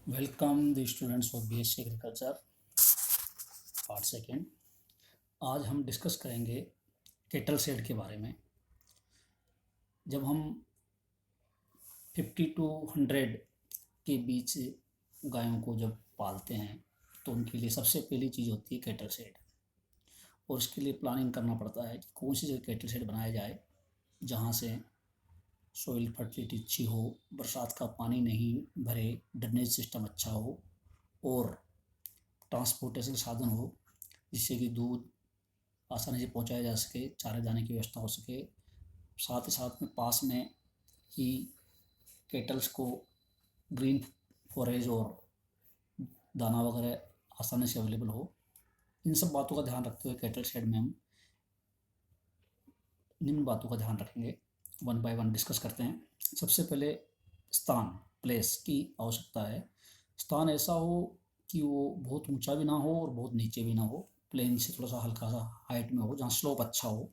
Welcome the students of BSc agriculture part second. आज हम discuss करेंगे केटल सेड के बारे में। जब हम 50 टू 100 के बीच गायों को जब पालते हैं तो उनके लिए सबसे पहली चीज़ होती है केटल सेड, और इसके लिए प्लानिंग करना पड़ता है कि कौन सी जगह केटल सेड बनाया जाए जहाँ से सॉइल फर्टिलिटी अच्छी हो, बरसात का पानी नहीं भरे, ड्रेनेज सिस्टम अच्छा हो और ट्रांसपोर्टेशन साधन हो जिससे कि दूध आसानी से पहुंचाया जा सके, चारे दाने की व्यवस्था हो सके। साथ ही साथ में पास में ही केटल्स को ग्रीन फॉरेज और दाना वगैरह आसानी से अवेलेबल हो। इन सब बातों का ध्यान रखते हुए केटल शेड में हम निम्न बातों का ध्यान रखेंगे, वन बाय वन डिस्कस करते हैं। सबसे पहले स्थान, प्लेस की आवश्यकता है। स्थान ऐसा हो कि वो बहुत ऊंचा भी ना हो और बहुत नीचे भी ना हो, प्लेन से थोड़ा सा हल्का सा हाइट में हो, जहाँ स्लोप अच्छा हो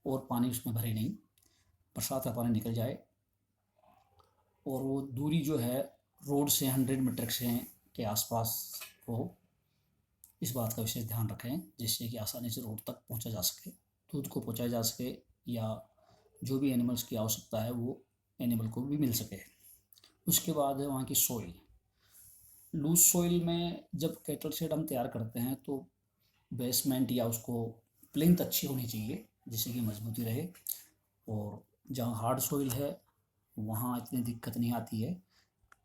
और पानी उसमें भरे नहीं, बरसात का पानी निकल जाए। और वो दूरी जो है रोड से 100 मीटर से के आसपास हो, इस बात का विशेष ध्यान रखें जिससे कि आसानी से रोड तक पहुंचा जा सके, दूध को पहुंचाया जा सके या जो भी एनिमल्स की आवश्यकता है वो एनिमल को भी मिल सके। उसके बाद है वहाँ की सॉइल। लूज सॉइल में जब कैटल शेड हम तैयार करते हैं तो बेसमेंट या उसको प्लिंथ अच्छी होनी चाहिए जिससे कि मजबूती रहे, और जहाँ हार्ड सॉइल है वहाँ इतनी दिक्कत नहीं आती है।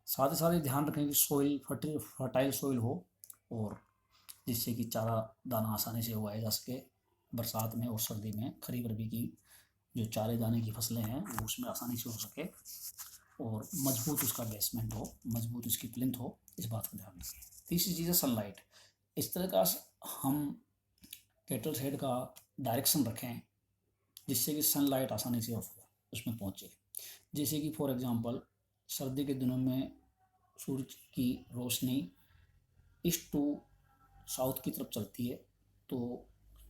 साथ ही साथ ये ध्यान रखें कि सॉइल फर्टाइल सॉइल हो और जिससे कि चारा दाना आसानी से उगाया जा सके। बरसात में और सर्दी में खरीफ रबी की जो चारे दाने की फसलें हैं वो उसमें आसानी से हो सके, और मजबूत उसका बेसमेंट हो, मजबूत उसकी प्लिंथ हो, इस बात का ध्यान रखें। तीसरी चीज़ है सनलाइट। इस तरह का हम कैटल शेड का डायरेक्शन रखें जिससे कि सनलाइट आसानी से उसमें पहुँचे। जैसे कि फॉर एग्ज़ाम्पल सर्दी के दिनों में सूरज की रोशनी ईस्ट टू साउथ की तरफ चलती है, तो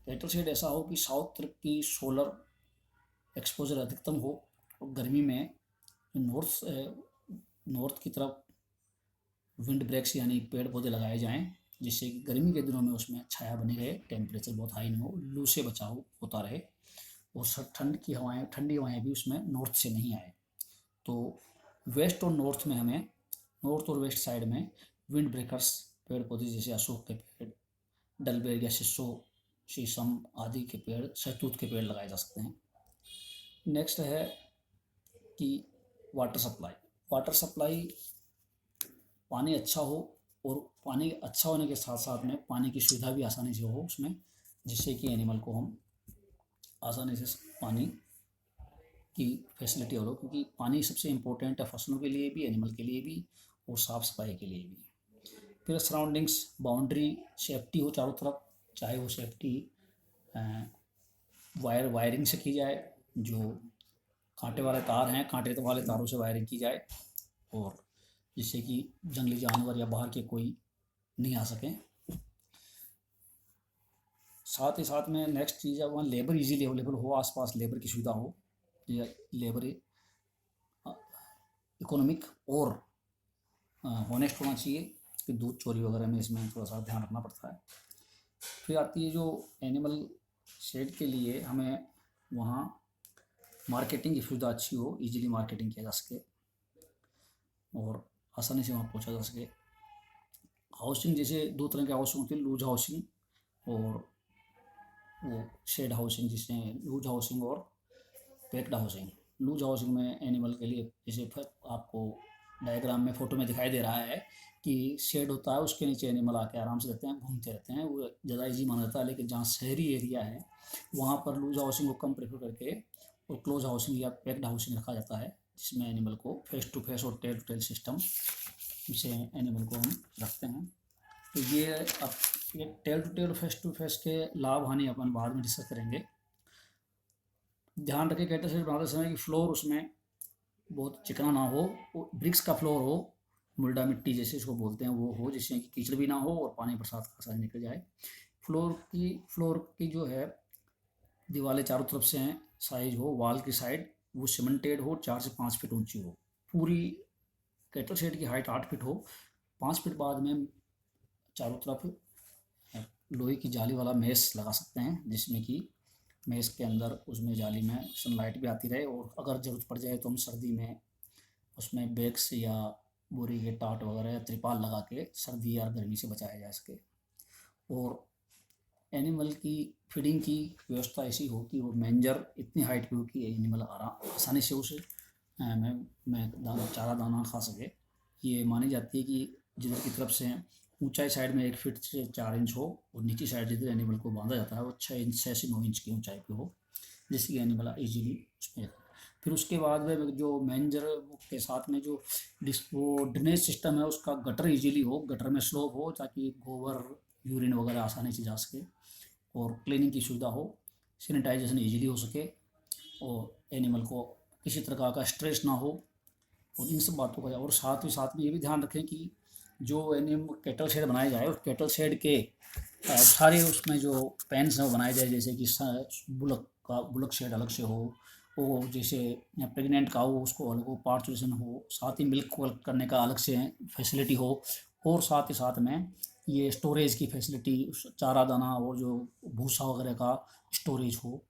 कैटल शेड ऐसा हो कि साउथ तरफ की सोलर एक्सपोजर अधिकतम हो, और गर्मी में नॉर्थ नॉर्थ की तरफ विंड ब्रेक्स यानी पेड़ पौधे लगाए जाएं जिससे कि गर्मी के दिनों में उसमें छाया बनी रहे, टेम्परेचर बहुत हाई नहीं हो, लू से बचाव होता रहे, और ठंडी हवाएं भी उसमें नॉर्थ से नहीं आए। तो वेस्ट और नॉर्थ में हमें, नॉर्थ और वेस्ट साइड में विंड ब्रेकर्स पेड़ पौधे जैसे अशोक के पेड़, डलबेग या शीशो, शीशम आदि के पेड़, शहतूत के पेड़ लगाए जा सकते हैं। नेक्स्ट है कि वाटर सप्लाई। वाटर सप्लाई पानी अच्छा हो, और पानी अच्छा होने के साथ साथ में पानी की सुविधा भी आसानी से हो उसमें, जिससे कि एनिमल को हम आसानी से पानी की फैसिलिटी हो, क्योंकि पानी सबसे इम्पोर्टेंट है फसलों के लिए भी, एनिमल के लिए भी और साफ़ सफाई के लिए भी। फिर सराउंडिंग्स, बाउंड्री सेफ्टी हो चारों तरफ, चाहे वो सेफ्टी वायरिंग से की जाए, जो कांटे वाले तार हैं कांटे वाले तारों से वायरिंग की जाए, और जिससे कि जंगली जानवर या बाहर के कोई नहीं आ सकें। साथ ही साथ में नेक्स्ट चीज़ है वहाँ लेबर इजीली अवेलेबल हो, आसपास लेबर की सुविधा हो, या लेबर इकोनॉमिक और होनेस्ट होना चाहिए, कि दूध चोरी वगैरह में इसमें थोड़ा सा ध्यान रखना पड़ता है। फिर आती है जो एनिमल शेड के लिए हमें वहाँ मार्केटिंग की सुविधा अच्छी हो, इजीली मार्केटिंग किया जा सके और आसानी से वहाँ पहुँचा जा सके। हाउसिंग, जैसे दो तरह की हाउसिंग होती है, लूज हाउसिंग और वो शेड हाउसिंग, जिसमें लूज हाउसिंग और पैक्ड हाउसिंग। लूज हाउसिंग में एनिमल के लिए, जैसे आपको डायग्राम में फोटो में दिखाई दे रहा है कि शेड होता है, उसके नीचे एनिमल आके आराम से रहते हैं, घूमते रहते हैं, वो ज़्यादा ईजी माना जाता है। लेकिन जहाँ शहरी एरिया है वहाँ पर लूज हाउसिंग को कम प्रेफर करके और क्लोज हाउसिंग या पैक्ड हाउसिंग रखा जाता है, जिसमें एनिमल को फेस टू फेस और टेल टू टेल सिस्टम से एनिमल को हम रखते हैं। तो ये अब ये tail to tail face to face के लाभ हानि अपन बाद में डिस्कस करेंगे। ध्यान रखें कैटर शेड बनाते समय कि फ्लोर उसमें बहुत चिकना ना हो, वो ब्रिक्स का फ्लोर हो, मुल्डा मिट्टी जैसे इसको बोलते हैं वो हो, जिससे कि कीचड़ भी ना हो और पानी बरसात का आसानी निकल जाए। फ्लोर की जो है दीवारें चारों तरफ से हैं, साइज हो वॉल की साइड वो सीमेंटेड हो, 4 से 5 फीट ऊंची हो। पूरी कैटल शेड की हाइट 8 फीट हो, 5 फीट बाद में चारों तरफ लोहे की जाली वाला मेश लगा सकते हैं, जिसमें कि मेश के अंदर उसमें जाली में सनलाइट भी आती रहे, और अगर ज़रूरत पड़ जाए तो हम सर्दी में उसमें बैग्स या बोरी के टाट वगैरह या त्रिपाल लगा के सर्दी या गर्मी से बचाया जा सके। और एनिमल की फीडिंग की व्यवस्था ऐसी हो कि वो मेंजर इतनी हाइट पे हो कि एनिमल आसानी से उसे मैं चारा दाना खा सके। ये मानी जाती है कि जिधर की तरफ से ऊंचाई साइड में 1 फीट से 4 इंच हो, और नीची साइड जिधर एनिमल को बांधा जाता है वो 6 से 9 इंच की ऊंचाई पे हो, जिससे कि एनिमल ईजिली उसमें। फिर उसके बाद में जो मेंजर के साथ में जो वो ड्रेनेज सिस्टम है उसका गटर ईजिली हो, गटर में स्लोप हो, ताकि गोबर यूरिन वगैरह आसानी से जा सके, और क्लीनिंग की सुविधा हो, सैनिटाइजेशन ईजिली हो सके, और एनिमल को किसी प्रकार का स्ट्रेस ना हो। और इन सब बातों का, और साथ में ये भी ध्यान रखें कि जो एनिमल कैटल शेड बनाया जाए, उस कैटल शेड के सारे उसमें जो पेन्स हैं वो बनाए जाए, जैसे कि बुलक शेड अलग से हो, वो जैसे प्रेग्नेंट काऊ उसको अलग हो, पार्चुरेशन हो, साथ ही मिल्क कलेक्ट करने का अलग से फैसिलिटी हो, और साथ ही साथ में ये स्टोरेज की फैसिलिटी, चारा दाना और जो भूसा वगैरह का स्टोरेज हो,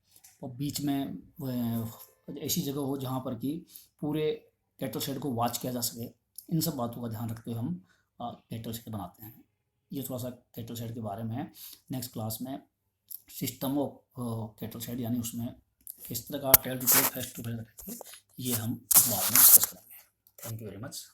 और बीच में ऐसी जगह हो जहाँ पर कि पूरे कैटल शेड को वॉच किया जा सके। इन सब बातों का ध्यान रखते हुए हम कैटल शेड बनाते हैं। ये थोड़ा सा कैटल शेड के बारे में है। नेक्स्ट क्लास में सिस्टम ऑफ कैटल शेड, यानी उसमें किस तरह का tail to tail face to face रखेंगे, ये हम बाद में डिस्कस करेंगे। Thank you very much.